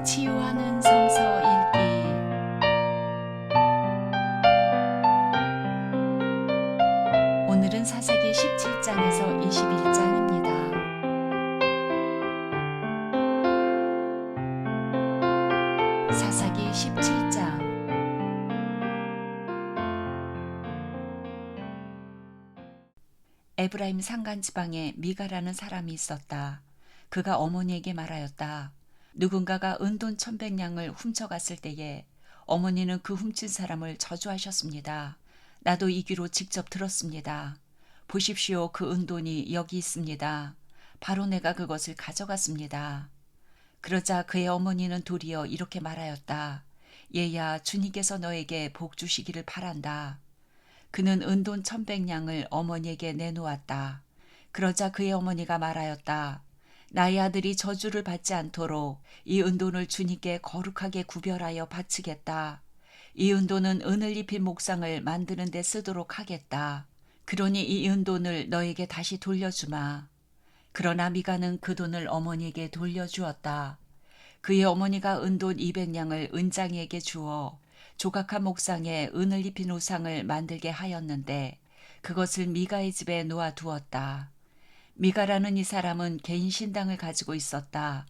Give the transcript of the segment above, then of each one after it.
치유하는 성서 읽기. 오늘은 사사기 17장에서 21장입니다. 사사기 17장. 에브라임 산간 지방에 미가라는 사람이 있었다. 그가 어머니에게 말하였다. 누군가가 은돈 1,100냥을 훔쳐갔을 때에 어머니는 그 훔친 사람을 저주하셨습니다. 나도 이 귀로 직접 들었습니다. 보십시오, 그 은돈이 여기 있습니다. 바로 내가 그것을 가져갔습니다. 그러자 그의 어머니는 도리어 이렇게 말하였다. 얘야, 주님께서 너에게 복 주시기를 바란다. 그는 은돈 1,100냥을 어머니에게 내놓았다. 그러자 그의 어머니가 말하였다. 나의 아들이 저주를 받지 않도록 이 은돈을 주님께 거룩하게 구별하여 바치겠다. 이 은돈은 은을 입힌 목상을 만드는 데 쓰도록 하겠다. 그러니 이 은돈을 너에게 다시 돌려주마. 그러나 미가는 그 돈을 어머니에게 돌려주었다. 그의 어머니가 은돈 200냥을 은장이에게 주어 조각한 목상에 은을 입힌 우상을 만들게 하였는데 그것을 미가의 집에 놓아두었다. 미가라는 이 사람은 개인 신당을 가지고 있었다.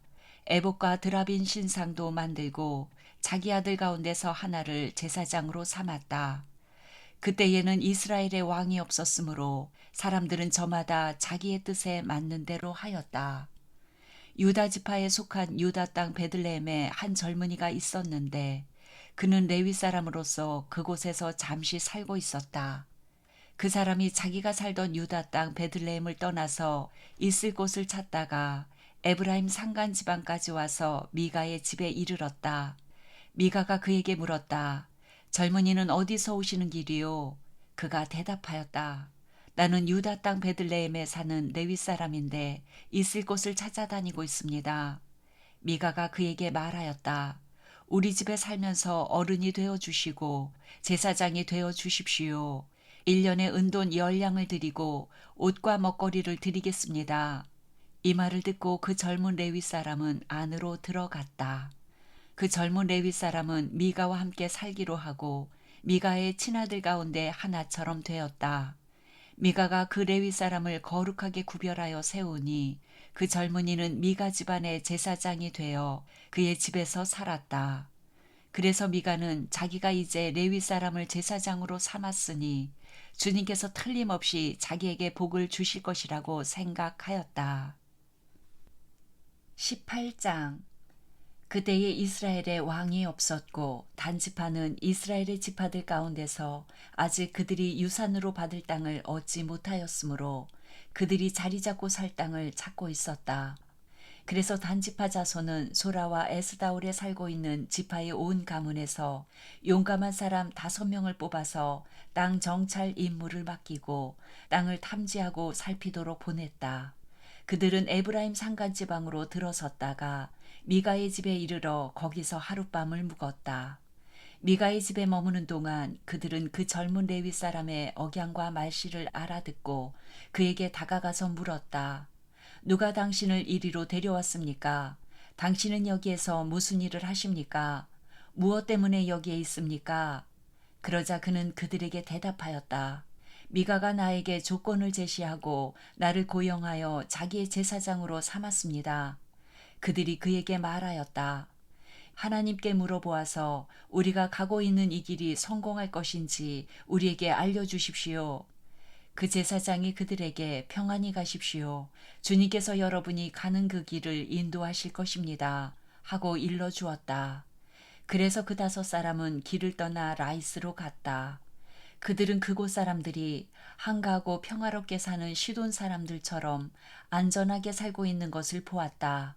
에봇과 드라빈 신상도 만들고 자기 아들 가운데서 하나를 제사장으로 삼았다. 그때에는 이스라엘의 왕이 없었으므로 사람들은 저마다 자기의 뜻에 맞는 대로 하였다. 유다 지파에 속한 유다 땅 베들레헴에 한 젊은이가 있었는데 그는 레위 사람으로서 그곳에서 잠시 살고 있었다. 그 사람이 자기가 살던 유다 땅 베들레헴을 떠나서 있을 곳을 찾다가 에브라임 산간 지방까지 와서 미가의 집에 이르렀다. 미가가 그에게 물었다. 젊은이는 어디서 오시는 길이요? 그가 대답하였다. 나는 유다 땅 베들레헴에 사는 레위 사람인데 있을 곳을 찾아다니고 있습니다. 미가가 그에게 말하였다. 우리 집에 살면서 어른이 되어 주시고 제사장이 되어 주십시오. 1년에 은돈 10냥을 드리고 옷과 먹거리를 드리겠습니다. 이 말을 듣고 그 젊은 레위 사람은 안으로 들어갔다. 그 젊은 레위 사람은 미가와 함께 살기로 하고 미가의 친아들 가운데 하나처럼 되었다. 미가가 그 레위 사람을 거룩하게 구별하여 세우니 그 젊은이는 미가 집안의 제사장이 되어 그의 집에서 살았다. 그래서 미가는 자기가 이제 레위 사람을 제사장으로 삼았으니 주님께서 틀림없이 자기에게 복을 주실 것이라고 생각하였다. 18장. 그때에 이스라엘에 왕이 없었고 단지파는 이스라엘의 지파들 가운데서 아직 그들이 유산으로 받을 땅을 얻지 못하였으므로 그들이 자리 잡고 살 땅을 찾고 있었다. 그래서 단지파 자손은 소라와 에스다올에 살고 있는 지파의 온 가문에서 용감한 사람 5명을 뽑아서 땅 정찰 임무를 맡기고 땅을 탐지하고 살피도록 보냈다. 그들은 에브라임 산간 지방으로 들어섰다가 미가의 집에 이르러 거기서 하룻밤을 묵었다. 미가의 집에 머무는 동안 그들은 그 젊은 레위 사람의 억양과 말씨를 알아듣고 그에게 다가가서 물었다. 누가 당신을 이리로 데려왔습니까? 당신은 여기에서 무슨 일을 하십니까? 무엇 때문에 여기에 있습니까? 그러자 그는 그들에게 대답하였다. 미가가 나에게 조건을 제시하고 나를 고용하여 자기의 제사장으로 삼았습니다. 그들이 그에게 말하였다. 하나님께 물어보아서 우리가 가고 있는 이 길이 성공할 것인지 우리에게 알려주십시오. 그 제사장이 그들에게 평안히 가십시오. 주님께서 여러분이 가는 그 길을 인도하실 것입니다. 하고 일러주었다. 그래서 그 5사람은 길을 떠나 라이스로 갔다. 그들은 그곳 사람들이 한가하고 평화롭게 사는 시돈 사람들처럼 안전하게 살고 있는 것을 보았다.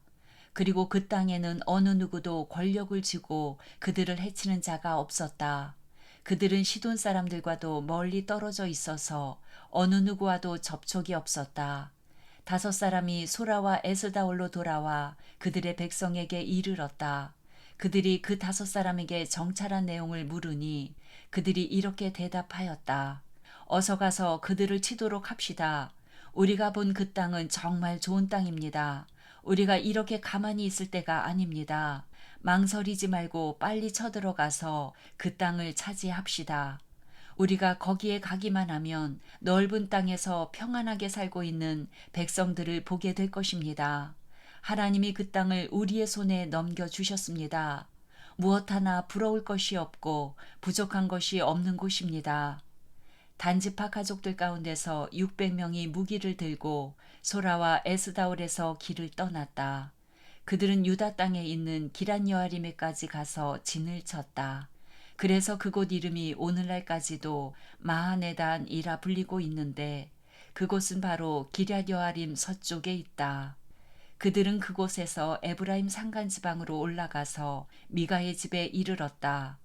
그리고 그 땅에는 어느 누구도 권력을 쥐고 그들을 해치는 자가 없었다. 그들은 시돈 사람들과도 멀리 떨어져 있어서 어느 누구와도 접촉이 없었다. 5사람이 소라와 에스다올로 돌아와 그들의 백성에게 이르렀다. 그들이 그 5사람에게 정찰한 내용을 물으니 그들이 이렇게 대답하였다. 어서 가서 그들을 치도록 합시다. 우리가 본 그 땅은 정말 좋은 땅입니다. 우리가 이렇게 가만히 있을 때가 아닙니다. 망설이지 말고 빨리 쳐들어가서 그 땅을 차지합시다. 우리가 거기에 가기만 하면 넓은 땅에서 평안하게 살고 있는 백성들을 보게 될 것입니다. 하나님이 그 땅을 우리의 손에 넘겨주셨습니다. 무엇 하나 부러울 것이 없고 부족한 것이 없는 곳입니다. 단지파 가족들 가운데서 600명이 무기를 들고 소라와 에스다올에서 길을 떠났다. 그들은 유다 땅에 있는 기란 여아림에까지 가서 진을 쳤다. 그래서 그곳 이름이 오늘날까지도 마하네단이라 불리고 있는데 그곳은 바로 기럇 여아림 서쪽에 있다. 그들은 그곳에서 에브라임 산간 지방으로 올라가서 미가의 집에 이르렀다.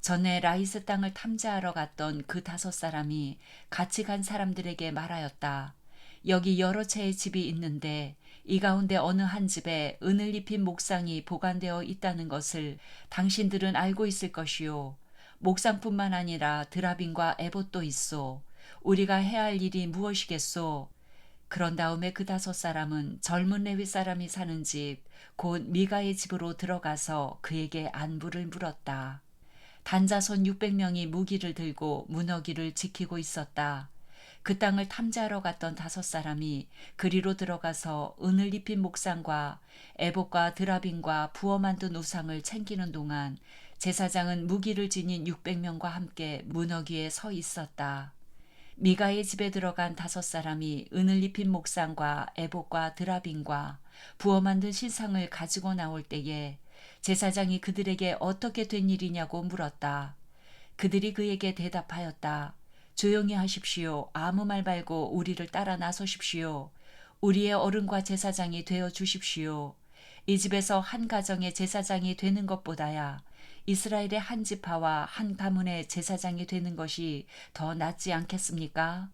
전에 라이스 땅을 탐지하러 갔던 그 5사람이 같이 간 사람들에게 말하였다. 여기 여러 채의 집이 있는데 이 가운데 어느 한 집에 은을 입힌 목상이 보관되어 있다는 것을 당신들은 알고 있을 것이요. 목상뿐만 아니라 드라빈과 에봇도 있소. 우리가 해야 할 일이 무엇이겠소? 그런 다음에 그 5사람은 젊은 레위 사람이 사는 집, 곧 미가의 집으로 들어가서 그에게 안부를 물었다. 단자손 600명이 무기를 들고 문어기를 지키고 있었다. 그 땅을 탐지하러 갔던 5사람이 그리로 들어가서 은을 입힌 목상과 에봇과 드라빈과 부어 만든 우상을 챙기는 동안 제사장은 무기를 지닌 600명과 함께 문어기에 서 있었다. 미가의 집에 들어간 5사람이 은을 입힌 목상과 에봇과 드라빈과 부어 만든 신상을 가지고 나올 때에 제사장이 그들에게 어떻게 된 일이냐고 물었다. 그들이 그에게 대답하였다. 조용히 하십시오. 아무 말 말고 우리를 따라 나서십시오. 우리의 어른과 제사장이 되어 주십시오. 이 집에서 한 가정의 제사장이 되는 것보다야 이스라엘의 한 지파와 한 가문의 제사장이 되는 것이 더 낫지 않겠습니까?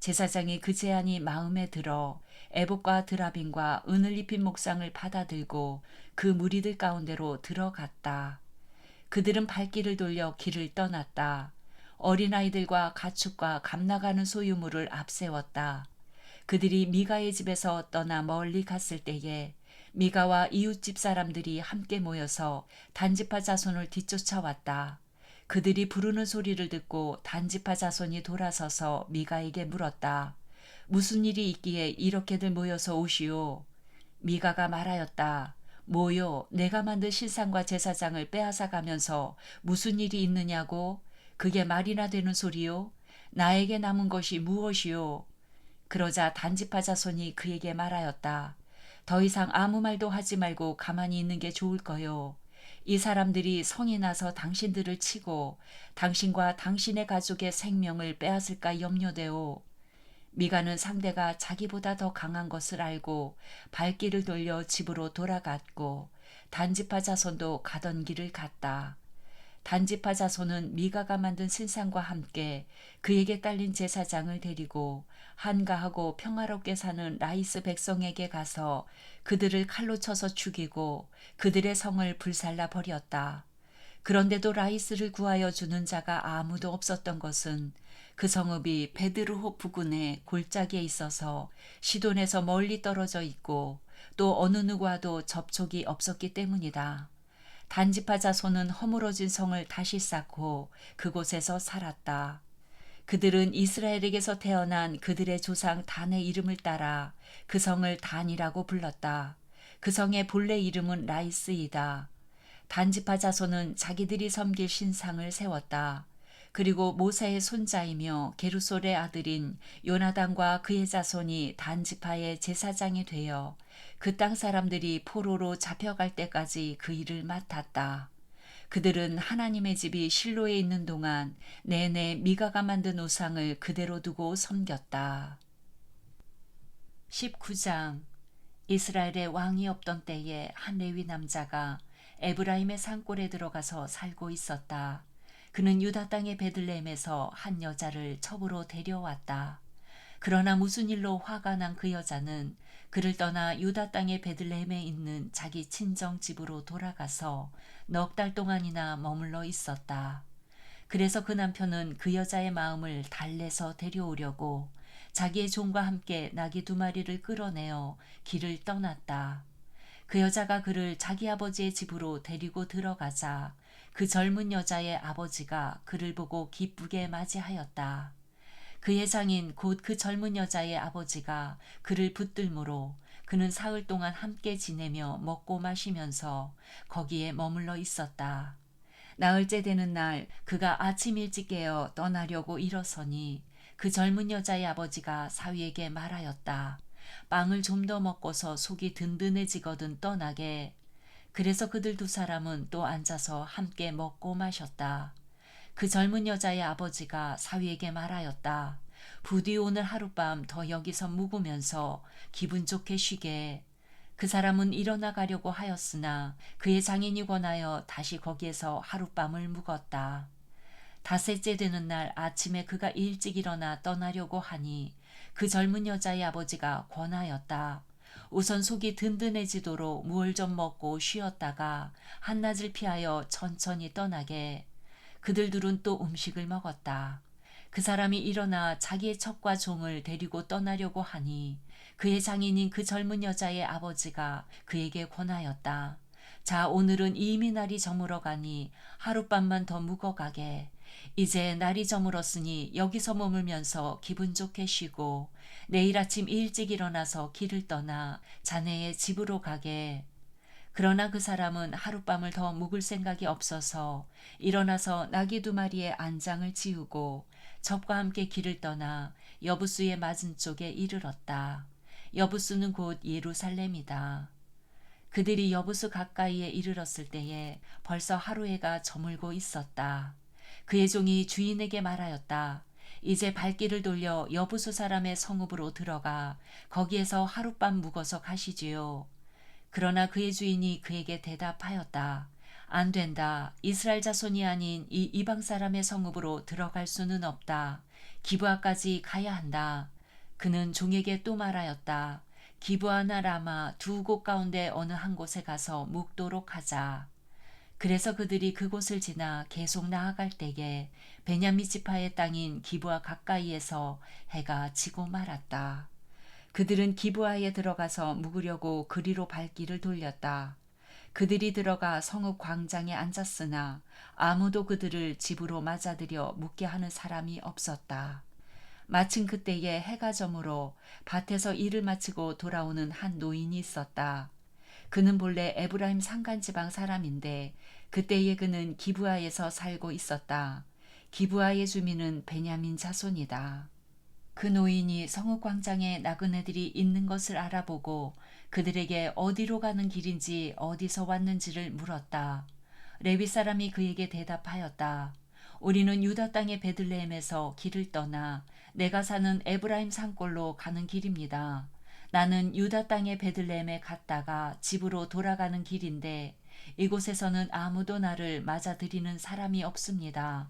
제사장이 그 제안이 마음에 들어 에봇과 드라빈과 은을 입힌 목상을 받아들고 그 무리들 가운데로 들어갔다. 그들은 발길을 돌려 길을 떠났다. 어린아이들과 가축과 감나가는 소유물을 앞세웠다. 그들이 미가의 집에서 떠나 멀리 갔을 때에 미가와 이웃집 사람들이 함께 모여서 단지파 자손을 뒤쫓아왔다. 그들이 부르는 소리를 듣고 단지파 자손이 돌아서서 미가에게 물었다. 무슨 일이 있기에 이렇게들 모여서 오시오? 미가가 말하였다. 뭐요? 내가 만든 신상과 제사장을 빼앗아 가면서 무슨 일이 있느냐고? 그게 말이나 되는 소리요? 나에게 남은 것이 무엇이요? 그러자 단지파 자손이 그에게 말하였다. 더 이상 아무 말도 하지 말고 가만히 있는 게 좋을 거요. 이 사람들이 성이 나서 당신들을 치고 당신과 당신의 가족의 생명을 빼앗을까 염려되오. 미가는 상대가 자기보다 더 강한 것을 알고 발길을 돌려 집으로 돌아갔고 단지파 자손도 가던 길을 갔다. 단지파 자손은 미가가 만든 신상과 함께 그에게 딸린 제사장을 데리고 한가하고 평화롭게 사는 라이스 백성에게 가서 그들을 칼로 쳐서 죽이고 그들의 성을 불살라 버렸다. 그런데도 라이스를 구하여 주는 자가 아무도 없었던 것은 그 성읍이 베드르호 부근의 골짜기에 있어서 시돈에서 멀리 떨어져 있고 또 어느 누구와도 접촉이 없었기 때문이다. 단지파 자손은 허물어진 성을 다시 쌓고 그곳에서 살았다. 그들은 이스라엘에게서 태어난 그들의 조상 단의 이름을 따라 그 성을 단이라고 불렀다. 그 성의 본래 이름은 라이스이다. 단지파 자손은 자기들이 섬길 신상을 세웠다. 그리고 모세의 손자이며 게르솔의 아들인 요나단과 그의 자손이 단지파의 제사장이 되어 그 땅 사람들이 포로로 잡혀갈 때까지 그 일을 맡았다. 그들은 하나님의 집이 실로에 있는 동안 내내 미가가 만든 우상을 그대로 두고 섬겼다. 19장. 이스라엘에 왕이 없던 때에 한 레위 남자가 에브라임의 산골에 들어가서 살고 있었다. 그는 유다 땅의 베들레헴에서 한 여자를 첩으로 데려왔다. 그러나 무슨 일로 화가 난 그 여자는 그를 떠나 유다 땅의 베들레헴에 있는 자기 친정 집으로 돌아가서 넉 달 동안이나 머물러 있었다. 그래서 그 남편은 그 여자의 마음을 달래서 데려오려고 자기의 종과 함께 나귀 2마리를 끌어내어 길을 떠났다. 그 여자가 그를 자기 아버지의 집으로 데리고 들어가자 그 젊은 여자의 아버지가 그를 보고 기쁘게 맞이하였다. 그의 장인 곧 그 젊은 여자의 아버지가 그를 붙들므로 그는 사흘 동안 함께 지내며 먹고 마시면서 거기에 머물러 있었다. 나흘째 되는 날 그가 아침 일찍 깨어 떠나려고 일어서니 그 젊은 여자의 아버지가 사위에게 말하였다. 빵을 좀 더 먹고서 속이 든든해지거든 떠나게. 그래서 그들 두 사람은 또 앉아서 함께 먹고 마셨다. 그 젊은 여자의 아버지가 사위에게 말하였다. 부디 오늘 하룻밤 더 여기서 묵으면서 기분 좋게 쉬게. 그 사람은 일어나 가려고 하였으나 그의 장인이 권하여 다시 거기에서 하룻밤을 묵었다. 닷새째 되는 날 아침에 그가 일찍 일어나 떠나려고 하니 그 젊은 여자의 아버지가 권하였다. 우선 속이 든든해지도록 무얼 좀 먹고 쉬었다가 한낮을 피하여 천천히 떠나게. 그들 둘은 또 음식을 먹었다. 그 사람이 일어나 자기의 첩과 종을 데리고 떠나려고 하니 그의 장인인 그 젊은 여자의 아버지가 그에게 권하였다. 자, 오늘은 이미 날이 저물어 가니 하룻밤만 더 묵어가게. 이제 날이 저물었으니 여기서 머물면서 기분 좋게 쉬고 내일 아침 일찍 일어나서 길을 떠나 자네의 집으로 가게. 그러나 그 사람은 하룻밤을 더 묵을 생각이 없어서 일어나서 나귀 두 마리의 안장을 지우고 첩과 함께 길을 떠나 여부수의 맞은쪽에 이르렀다. 여부수는 곧 예루살렘이다. 그들이 여부수 가까이에 이르렀을 때에 벌써 하루해가 저물고 있었다. 그의 종이 주인에게 말하였다. 이제 발길을 돌려 여부수 사람의 성읍으로 들어가 거기에서 하룻밤 묵어서 가시지요. 그러나 그의 주인이 그에게 대답하였다. 안 된다. 이스라엘 자손이 아닌 이 이방 사람의 성읍으로 들어갈 수는 없다. 기브아까지 가야 한다. 그는 종에게 또 말하였다. 기브아나 라마 두 곳 가운데 어느 한 곳에 가서 묵도록 하자. 그래서 그들이 그곳을 지나 계속 나아갈 때에 베냐민 지파의 땅인 기브아 가까이에서 해가 지고 말았다. 그들은 기브아에 들어가서 묵으려고 그리로 발길을 돌렸다. 그들이 들어가 성읍 광장에 앉았으나 아무도 그들을 집으로 맞아들여 묵게 하는 사람이 없었다. 마침 그때에 해가 저물어 밭에서 일을 마치고 돌아오는 한 노인이 있었다. 그는 본래 에브라임 산간지방 사람인데 그때에 그는 기브아에서 살고 있었다. 기브아의 주민은 베냐민 자손이다. 그 노인이 성읍 광장에 나그네들이 있는 것을 알아보고 그들에게 어디로 가는 길인지 어디서 왔는지를 물었다. 레위 사람이 그에게 대답하였다. 우리는 유다 땅의 베들레헴에서 길을 떠나 내가 사는 에브라임 산골로 가는 길입니다. 나는 유다 땅의 베들레헴에 갔다가 집으로 돌아가는 길인데 이곳에서는 아무도 나를 맞아들이는 사람이 없습니다.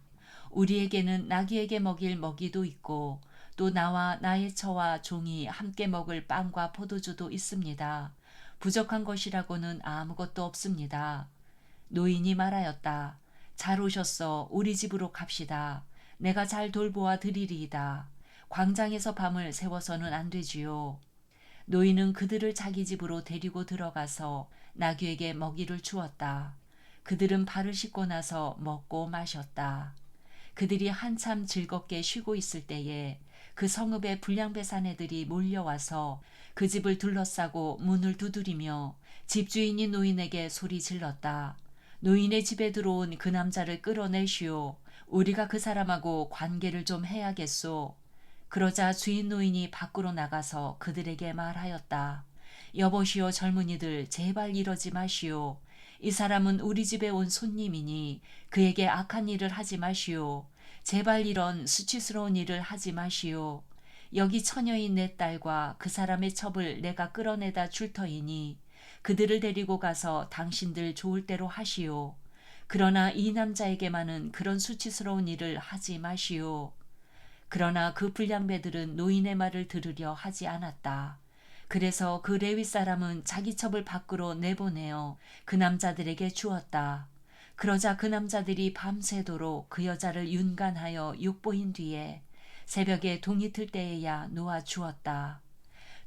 우리에게는 나귀에게 먹일 먹이도 있고 또 나와 나의 처와 종이 함께 먹을 빵과 포도주도 있습니다. 부족한 것이라고는 아무것도 없습니다. 노인이 말하였다. 잘 오셨어. 우리 집으로 갑시다. 내가 잘 돌보아 드리리이다. 광장에서 밤을 새워서는 안 되지요. 노인은 그들을 자기 집으로 데리고 들어가서 나귀에게 먹이를 주었다. 그들은 발을 씻고 나서 먹고 마셨다. 그들이 한참 즐겁게 쉬고 있을 때에 그 성읍에 불량배 사내들이 몰려와서 그 집을 둘러싸고 문을 두드리며 집주인이 노인에게 소리 질렀다. 노인의 집에 들어온 그 남자를 끌어내시오. 우리가 그 사람하고 관계를 좀 해야겠소. 그러자 주인 노인이 밖으로 나가서 그들에게 말하였다. 여보시오 젊은이들 제발 이러지 마시오. 이 사람은 우리 집에 온 손님이니 그에게 악한 일을 하지 마시오. 제발 이런 수치스러운 일을 하지 마시오. 여기 처녀인 내 딸과 그 사람의 첩을 내가 끌어내다 줄 터이니 그들을 데리고 가서 당신들 좋을 대로 하시오. 그러나 이 남자에게만은 그런 수치스러운 일을 하지 마시오. 그러나 그 불량배들은 노인의 말을 들으려 하지 않았다. 그래서 그 레위 사람은 자기 첩을 밖으로 내보내어 그 남자들에게 주었다. 그러자 그 남자들이 밤새도록 그 여자를 윤간하여 육보인 뒤에 새벽에 동이 틀 때에야 놓아 주었다.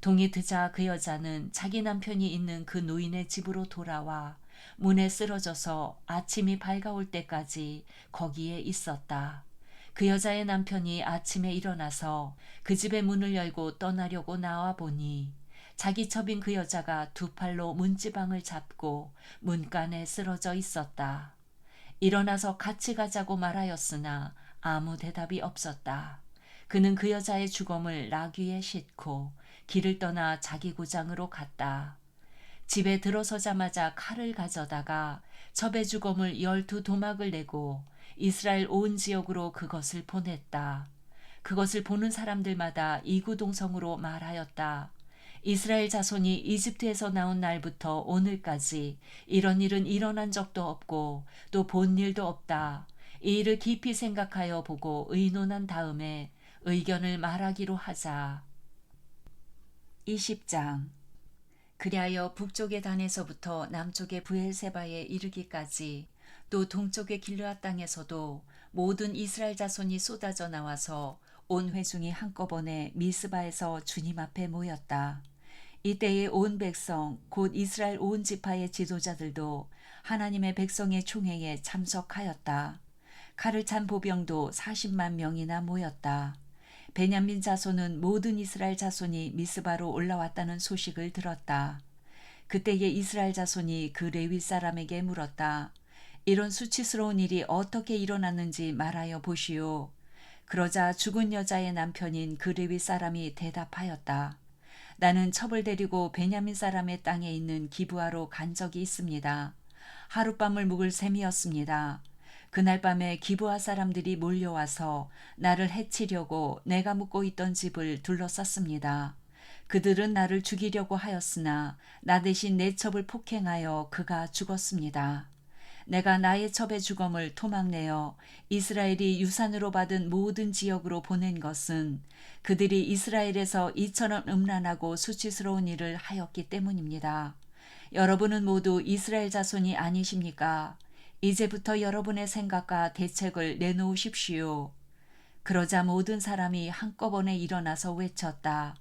동이 트자 그 여자는 자기 남편이 있는 그 노인의 집으로 돌아와 문에 쓰러져서 아침이 밝아올 때까지 거기에 있었다. 그 여자의 남편이 아침에 일어나서 그 집의 문을 열고 떠나려고 나와 보니 자기 첩인 그 여자가 두 팔로 문지방을 잡고 문간에 쓰러져 있었다. 일어나서 같이 가자고 말하였으나 아무 대답이 없었다. 그는 그 여자의 죽음을 나귀에 싣고 길을 떠나 자기 고장으로 갔다. 집에 들어서자마자 칼을 가져다가 첩의 죽음을 12도막을 내고 이스라엘 온 지역으로 그것을 보냈다. 그것을 보는 사람들마다 이구동성으로 말하였다. 이스라엘 자손이 이집트에서 나온 날부터 오늘까지 이런 일은 일어난 적도 없고 또 본 일도 없다. 이 일을 깊이 생각하여 보고 의논한 다음에 의견을 말하기로 하자. 20장. 그리하여 북쪽의 단에서부터 남쪽의 브엘세바에 이르기까지 또 동쪽의 길르앗 땅에서도 모든 이스라엘 자손이 쏟아져 나와서 온 회중이 한꺼번에 미스바에서 주님 앞에 모였다. 이때에 온 백성 곧 이스라엘 온 지파의 지도자들도 하나님의 백성의 총회에 참석하였다. 칼을 찬 보병도 40만 명이나 모였다. 베냐민 자손은 모든 이스라엘 자손이 미스바로 올라왔다는 소식을 들었다. 그때에 이스라엘 자손이 그 레위 사람에게 물었다. 이런 수치스러운 일이 어떻게 일어났는지 말하여 보시오. 그러자 죽은 여자의 남편인 그 레위 사람이 대답하였다. 나는 첩을 데리고 베냐민 사람의 땅에 있는 기브아로 간 적이 있습니다. 하룻밤을 묵을 셈이었습니다. 그날 밤에 기브아 사람들이 몰려와서 나를 해치려고 내가 묵고 있던 집을 둘러쌌습니다. 그들은 나를 죽이려고 하였으나 나 대신 내 첩을 폭행하여 그가 죽었습니다. 내가 나의 첩의 죽음을 토막내어 이스라엘이 유산으로 받은 모든 지역으로 보낸 것은 그들이 이스라엘에서 이처럼 음란하고 수치스러운 일을 하였기 때문입니다. 여러분은 모두 이스라엘 자손이 아니십니까? 이제부터 여러분의 생각과 대책을 내놓으십시오. 그러자 모든 사람이 한꺼번에 일어나서 외쳤다.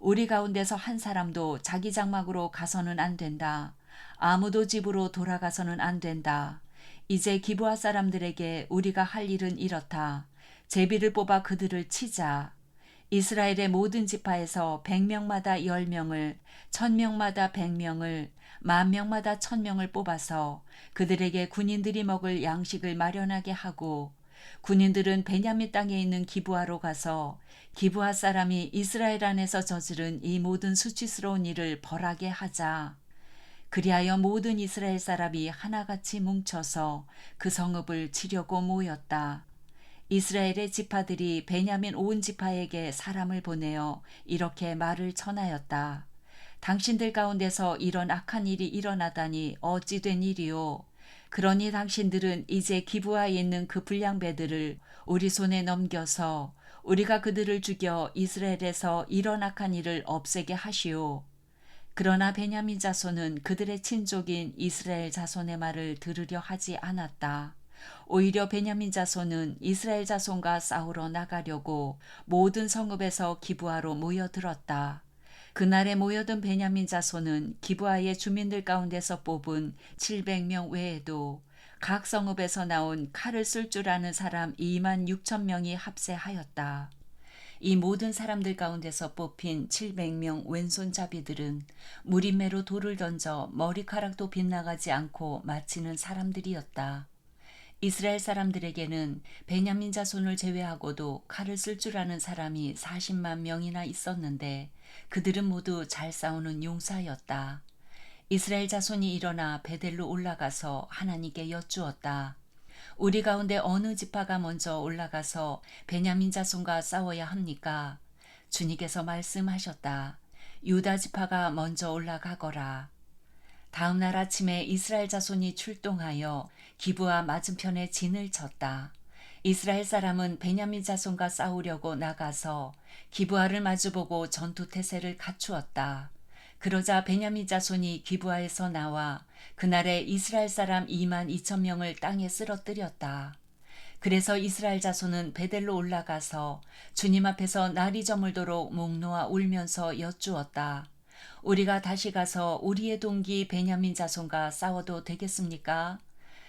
우리 가운데서 한 사람도 자기 장막으로 가서는 안 된다. 아무도 집으로 돌아가서는 안 된다. 이제 기브아 사람들에게 우리가 할 일은 이렇다. 제비를 뽑아 그들을 치자. 이스라엘의 모든 지파에서 100명마다 10명을, 1000명마다 100명을, 10,000명마다 1000명을 뽑아서 그들에게 군인들이 먹을 양식을 마련하게 하고 군인들은 베냐민 땅에 있는 기브아로 가서 기브아 사람이 이스라엘 안에서 저지른 이 모든 수치스러운 일을 벌하게 하자. 그리하여 모든 이스라엘 사람이 하나같이 뭉쳐서 그 성읍을 치려고 모였다. 이스라엘의 지파들이 베냐민 온 지파에게 사람을 보내어 이렇게 말을 전하였다. 당신들 가운데서 이런 악한 일이 일어나다니 어찌 된 일이요. 그러니 당신들은 이제 기브아에 있는 그 불량배들을 우리 손에 넘겨서 우리가 그들을 죽여 이스라엘에서 이런 악한 일을 없애게 하시오. 그러나 베냐민 자손은 그들의 친족인 이스라엘 자손의 말을 들으려 하지 않았다. 오히려 베냐민 자손은 이스라엘 자손과 싸우러 나가려고 모든 성읍에서 기브아로 모여들었다. 그날에 모여든 베냐민 자손은 기브아의 주민들 가운데서 뽑은 700명 외에도 각 성읍에서 나온 칼을 쓸 줄 아는 사람 26,000명이 합세하였다. 이 모든 사람들 가운데서 뽑힌 700명 왼손잡이들은 무림매로 돌을 던져 머리카락도 빗나가지 않고 마치는 사람들이었다. 이스라엘 사람들에게는 베냐민 자손을 제외하고도 칼을 쓸 줄 아는 사람이 40만 명이나 있었는데 그들은 모두 잘 싸우는 용사였다. 이스라엘 자손이 일어나 베델로 올라가서 하나님께 여쭈었다. 우리 가운데 어느 지파가 먼저 올라가서 베냐민 자손과 싸워야 합니까? 주님께서 말씀하셨다. 유다 지파가 먼저 올라가거라. 다음 날 아침에 이스라엘 자손이 출동하여 기브아 맞은편에 진을 쳤다. 이스라엘 사람은 베냐민 자손과 싸우려고 나가서 기브아를 마주보고 전투 태세를 갖추었다. 그러자 베냐민 자손이 기브아에서 나와 그날에 이스라엘 사람 22,000명을 땅에 쓰러뜨렸다. 그래서 이스라엘 자손은 베델로 올라가서 주님 앞에서 날이 저물도록 목 놓아 울면서 여쭈었다. 우리가 다시 가서 우리의 동기 베냐민 자손과 싸워도 되겠습니까?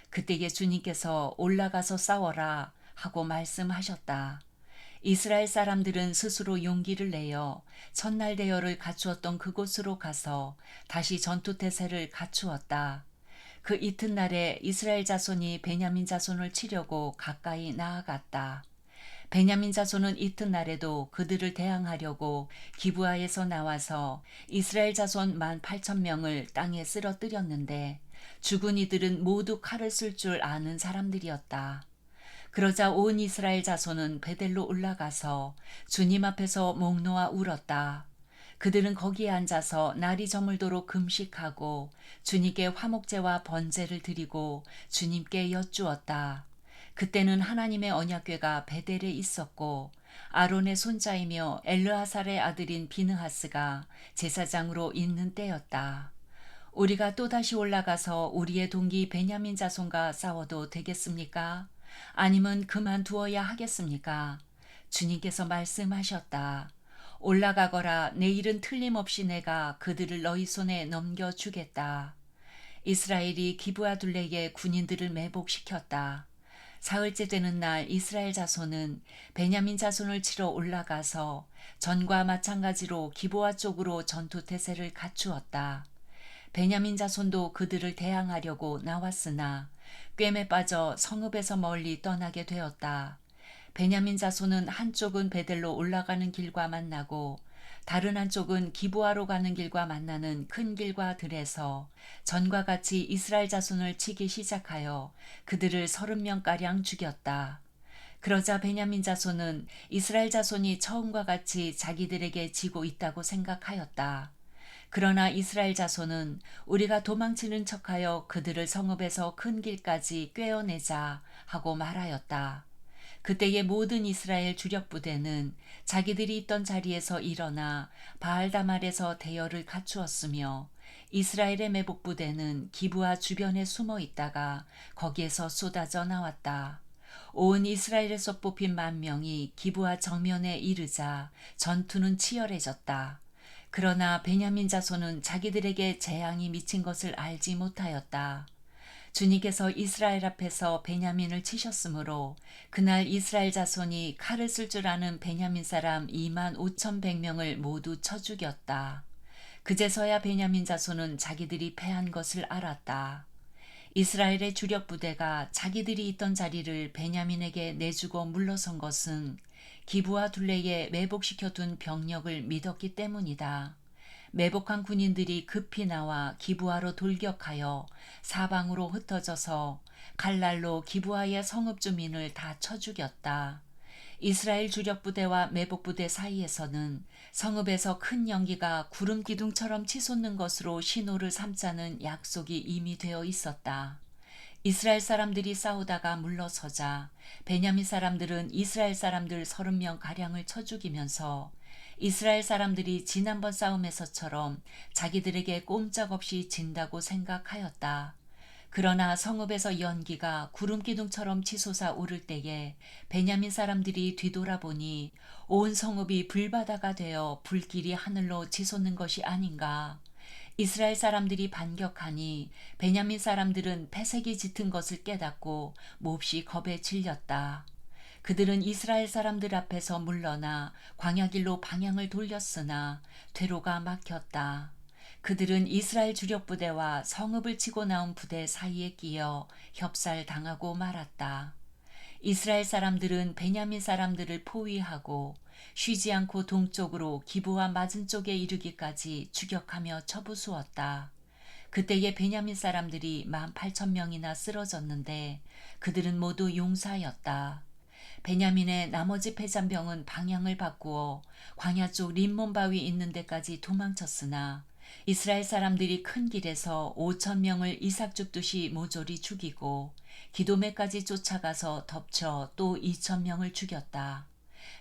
그때에 주님께서 올라가서 싸워라 하고 말씀하셨다. 이스라엘 사람들은 스스로 용기를 내어 첫날 대열을 갖추었던 그곳으로 가서 다시 전투태세를 갖추었다. 그 이튿날에 이스라엘 자손이 베냐민 자손을 치려고 가까이 나아갔다. 베냐민 자손은 이튿날에도 그들을 대항하려고 기브아에서 나와서 이스라엘 자손 18,000명을 땅에 쓰러뜨렸는데 죽은 이들은 모두 칼을 쓸 줄 아는 사람들이었다. 그러자 온 이스라엘 자손은 베델로 올라가서 주님 앞에서 목 놓아 울었다. 그들은 거기에 앉아서 날이 저물도록 금식하고 주님께 화목제와 번제를 드리고 주님께 여쭈었다. 그때는 하나님의 언약궤가 베델에 있었고 아론의 손자이며 엘르아살의 아들인 비느하스가 제사장으로 있는 때였다. 우리가 또다시 올라가서 우리의 동기 베냐민 자손과 싸워도 되겠습니까? 아니면 그만두어야 하겠습니까? 주님께서 말씀하셨다. 올라가거라. 내일은 틀림없이 내가 그들을 너희 손에 넘겨주겠다. 이스라엘이 기브아 둘레에 군인들을 매복시켰다. 사흘째 되는 날 이스라엘 자손은 베냐민 자손을 치러 올라가서 전과 마찬가지로 기브아 쪽으로 전투태세를 갖추었다. 베냐민 자손도 그들을 대항하려고 나왔으나 꿰매 빠져 성읍에서 멀리 떠나게 되었다. 베냐민 자손은 한쪽은 베델로 올라가는 길과 만나고 다른 한쪽은 기브아로 가는 길과 만나는 큰 길과 들에서 전과 같이 이스라엘 자손을 치기 시작하여 그들을 30명가량 죽였다. 그러자 베냐민 자손은 이스라엘 자손이 처음과 같이 자기들에게 지고 있다고 생각하였다. 그러나 이스라엘 자손은 우리가 도망치는 척하여 그들을 성읍에서 큰 길까지 꿰어내자 하고 말하였다. 그때의 모든 이스라엘 주력 부대는 자기들이 있던 자리에서 일어나 바알다말에서 대열을 갖추었으며 이스라엘의 매복 부대는 기브아 주변에 숨어 있다가 거기에서 쏟아져 나왔다. 온 이스라엘에서 뽑힌 10,000명이 기브아 정면에 이르자 전투는 치열해졌다. 그러나 베냐민 자손은 자기들에게 재앙이 미친 것을 알지 못하였다. 주님께서 이스라엘 앞에서 베냐민을 치셨으므로 그날 이스라엘 자손이 칼을 쓸 줄 아는 베냐민 사람 25,100명을 모두 쳐 죽였다. 그제서야 베냐민 자손은 자기들이 패한 것을 알았다. 이스라엘의 주력 부대가 자기들이 있던 자리를 베냐민에게 내주고 물러선 것은 기브아 둘레에 매복시켜둔 병력을 믿었기 때문이다. 매복한 군인들이 급히 나와 기브아로 돌격하여 사방으로 흩어져서 칼날로 기브아의 성읍 주민을 다 쳐 죽였다. 이스라엘 주력 부대와 매복 부대 사이에서는 성읍에서 큰 연기가 구름 기둥처럼 치솟는 것으로 신호를 삼자는 약속이 이미 되어 있었다. 이스라엘 사람들이 싸우다가 물러서자 베냐민 사람들은 이스라엘 사람들 30명 가량을 쳐 죽이면서 이스라엘 사람들이 지난번 싸움에서처럼 자기들에게 꼼짝없이 진다고 생각하였다. 그러나 성읍에서 연기가 구름 기둥처럼 치솟아 오를 때에 베냐민 사람들이 뒤돌아보니 온 성읍이 불바다가 되어 불길이 하늘로 치솟는 것이 아닌가. 이스라엘 사람들이 반격하니 베냐민 사람들은 패색이 짙은 것을 깨닫고 몹시 겁에 질렸다. 그들은 이스라엘 사람들 앞에서 물러나 광야길로 방향을 돌렸으나 퇴로가 막혔다. 그들은 이스라엘 주력 부대와 성읍을 치고 나온 부대 사이에 끼어 협살당하고 말았다. 이스라엘 사람들은 베냐민 사람들을 포위하고 쉬지 않고 동쪽으로 기브아 맞은 쪽에 이르기까지 추격하며 쳐부수었다. 그때에 베냐민 사람들이 18,000명이나 쓰러졌는데 그들은 모두 용사였다. 베냐민의 나머지 패잔병은 방향을 바꾸어 광야 쪽 림몬 바위 있는 데까지 도망쳤으나 이스라엘 사람들이 큰 길에서 5,000명을 이삭 줍듯이 모조리 죽이고 기도메까지 쫓아가서 덮쳐 또 2,000명을 죽였다.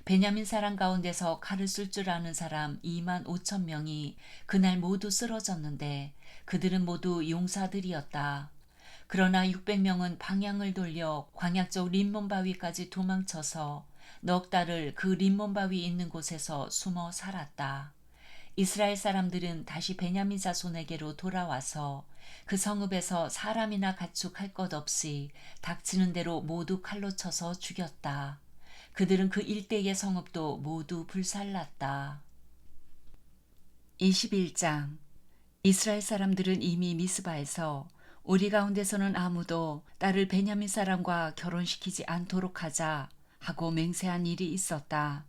베냐민 사람 가운데서 칼을 쓸 줄 아는 사람 25,000명이 그날 모두 쓰러졌는데 그들은 모두 용사들이었다. 그러나 600명은 방향을 돌려 광야 쪽 림몬 바위까지 도망쳐서 넉 달을 그 림몬 바위 있는 곳에서 숨어 살았다. 이스라엘 사람들은 다시 베냐민 자손에게로 돌아와서 그 성읍에서 사람이나 가축 할 것 없이 닥치는 대로 모두 칼로 쳐서 죽였다. 그들은 그 일대의 성읍도 모두 불살랐다. 21장. 이스라엘 사람들은 이미 미스바에서 우리 가운데서는 아무도 딸을 베냐민 사람과 결혼시키지 않도록 하자 하고 맹세한 일이 있었다.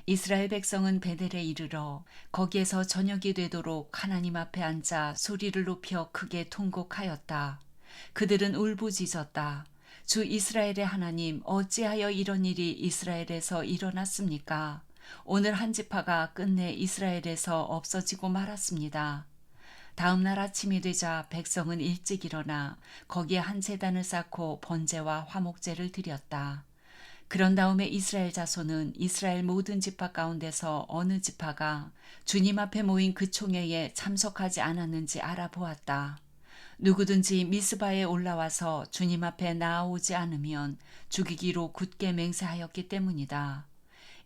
이스라엘 백성은 베델에 이르러 거기에서 저녁이 되도록 하나님 앞에 앉아 소리를 높여 크게 통곡하였다. 그들은 울부짖었다. 주 이스라엘의 하나님, 어찌하여 이런 일이 이스라엘에서 일어났습니까? 오늘 한 지파가 끝내 이스라엘에서 없어지고 말았습니다. 다음 날 아침이 되자 백성은 일찍 일어나 거기에 한 제단을 쌓고 번제와 화목제를 드렸다. 그런 다음에 이스라엘 자손은 이스라엘 모든 지파 가운데서 어느 지파가 주님 앞에 모인 그 총회에 참석하지 않았는지 알아보았다. 누구든지 미스바에 올라와서 주님 앞에 나아오지 않으면 죽이기로 굳게 맹세하였기 때문이다.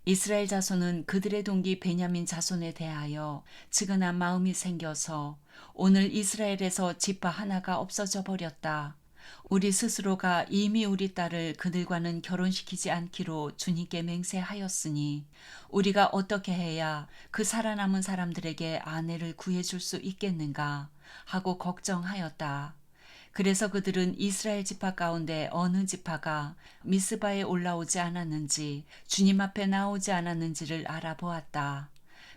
이스라엘 자손은 그들의 동기 베냐민 자손에 대하여 측은한 마음이 생겨서 오늘 이스라엘에서 지파 하나가 없어져 버렸다. 우리 스스로가 이미 우리 딸을 그들과는 결혼시키지 않기로 주님께 맹세하였으니 우리가 어떻게 해야 그 살아남은 사람들에게 아내를 구해줄 수 있겠는가 하고 걱정하였다. 그래서 그들은 이스라엘 지파 가운데 어느 지파가 미스바에 올라오지 않았는지 주님 앞에 나오지 않았는지를 알아보았다.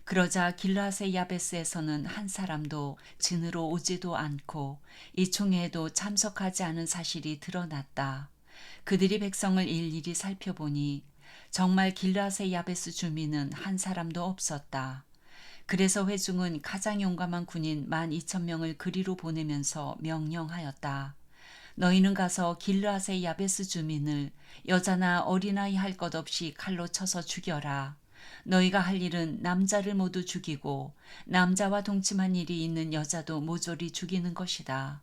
그러자 길르앗의 야베스에서는 한 사람도 진으로 오지도 않고 이 총회에도 참석하지 않은 사실이 드러났다. 그들이 백성을 일일이 살펴보니 정말 길르앗의 야베스 주민은 한 사람도 없었다. 그래서 회중은 가장 용감한 군인 12,000명을 그리로 보내면서 명령하였다. 너희는 가서 길르앗의 야베스 주민을 여자나 어린아이 할 것 없이 칼로 쳐서 죽여라. 너희가 할 일은 남자를 모두 죽이고 남자와 동침한 일이 있는 여자도 모조리 죽이는 것이다.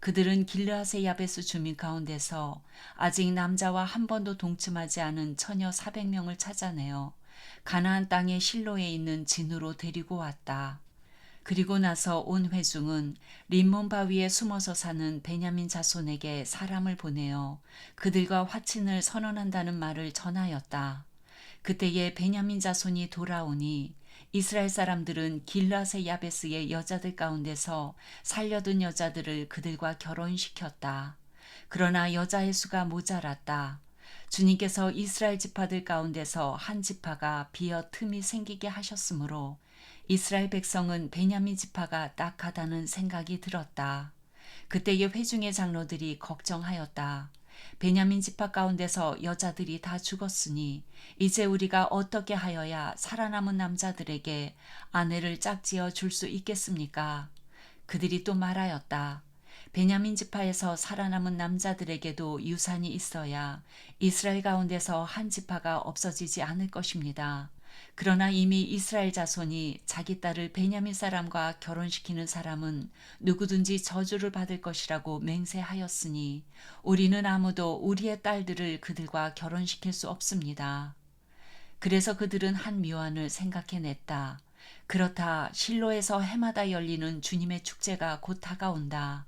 그들은 길르앗의 야베스 주민 가운데서 아직 남자와 한 번도 동침하지 않은 처녀 400명을 찾아내어 가나안 땅의 실로에 있는 진으로 데리고 왔다. 그리고 나서 온 회중은 림몬 바위에 숨어서 사는 베냐민 자손에게 사람을 보내어 그들과 화친을 선언한다는 말을 전하였다. 그때에 베냐민 자손이 돌아오니 이스라엘 사람들은 길르앗의 야베스의 여자들 가운데서 살려둔 여자들을 그들과 결혼시켰다. 그러나 여자의 수가 모자랐다. 주님께서 이스라엘 지파들 가운데서 한 지파가 비어 틈이 생기게 하셨으므로 이스라엘 백성은 베냐민 지파가 딱하다는 생각이 들었다. 그때의 회중의 장로들이 걱정하였다. 베냐민 지파 가운데서 여자들이 다 죽었으니 이제 우리가 어떻게 하여야 살아남은 남자들에게 아내를 짝지어 줄 수 있겠습니까? 그들이 또 말하였다. 베냐민 지파에서 살아남은 남자들에게도 유산이 있어야 이스라엘 가운데서 한 지파가 없어지지 않을 것입니다. 그러나 이미 이스라엘 자손이 자기 딸을 베냐민 사람과 결혼시키는 사람은 누구든지 저주를 받을 것이라고 맹세하였으니 우리는 아무도 우리의 딸들을 그들과 결혼시킬 수 없습니다. 그래서 그들은 한 묘안을 생각해냈다. 그렇다, 실로에서 해마다 열리는 주님의 축제가 곧 다가온다.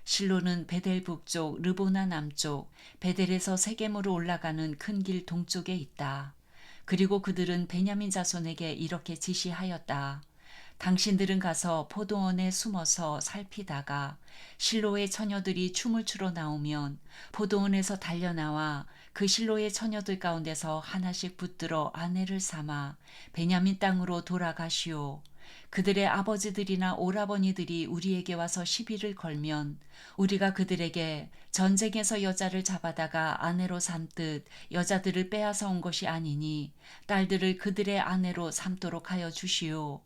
실로는 베델 북쪽, 르보나 남쪽, 베델에서 세겜으로 올라가는 큰 길 동쪽에 있다. 그리고 그들은 베냐민 자손에게 이렇게 지시하였다. 당신들은 가서 포도원에 숨어서 살피다가 실로의 처녀들이 춤을 추러 나오면 포도원에서 달려나와 그 실로의 처녀들 가운데서 하나씩 붙들어 아내를 삼아 베냐민 땅으로 돌아가시오. 그들의 아버지들이나 오라버니들이 우리에게 와서 시비를 걸면 우리가 그들에게 전쟁에서 여자를 잡아다가 아내로 삼듯 여자들을 빼앗아 온 것이 아니니 딸들을 그들의 아내로 삼도록 하여 주시오.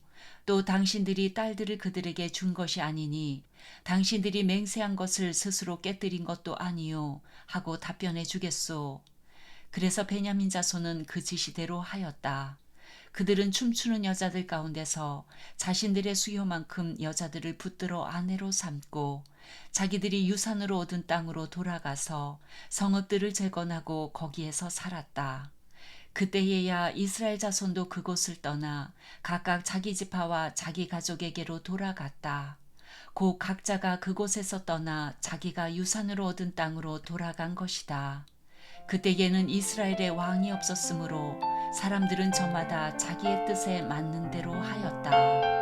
또 당신들이 딸들을 그들에게 준 것이 아니니 당신들이 맹세한 것을 스스로 깨뜨린 것도 아니요 하고 답변해 주겠소. 그래서 베냐민 자손은 그 지시대로 하였다. 그들은 춤추는 여자들 가운데서 자신들의 수요만큼 여자들을 붙들어 아내로 삼고 자기들이 유산으로 얻은 땅으로 돌아가서 성읍들을 재건하고 거기에서 살았다. 그때에야 이스라엘 자손도 그곳을 떠나 각각 자기 지파와 자기 가족에게로 돌아갔다. 곧 각자가 그곳에서 떠나 자기가 유산으로 얻은 땅으로 돌아간 것이다. 그때에는 이스라엘에 왕이 없었으므로 사람들은 저마다 자기의 뜻에 맞는 대로 하였다.